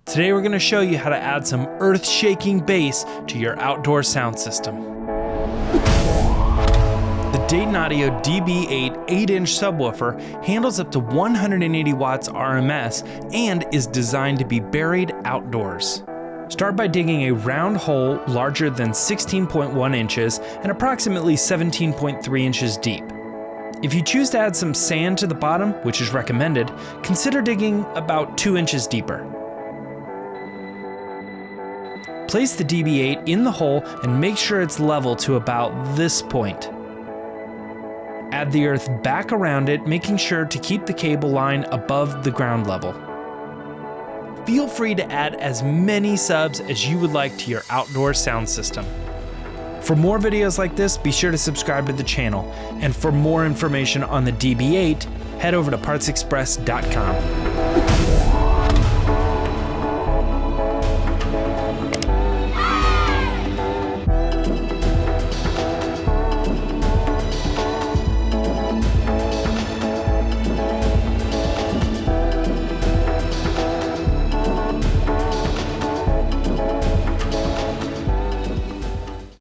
Today we're going to show you how to add some earth-shaking bass to your outdoor sound system. The Dayton Audio DB8 8-inch subwoofer handles up to 180 watts RMS and is designed to be buried outdoors. Start by digging a round hole larger than 16.1 inches and approximately 17.3 inches deep. If you choose to add some sand to the bottom, which is recommended, consider digging about 2 inches deeper. Place the DB8 in the hole and make sure it's level to about this point. Add the earth back around it, making sure to keep the cable line above the ground level. Feel free to add as many subs as you would like to your outdoor sound system. For more videos like this, be sure to subscribe to the channel. And for more information on the DB8, head over to partsexpress.com.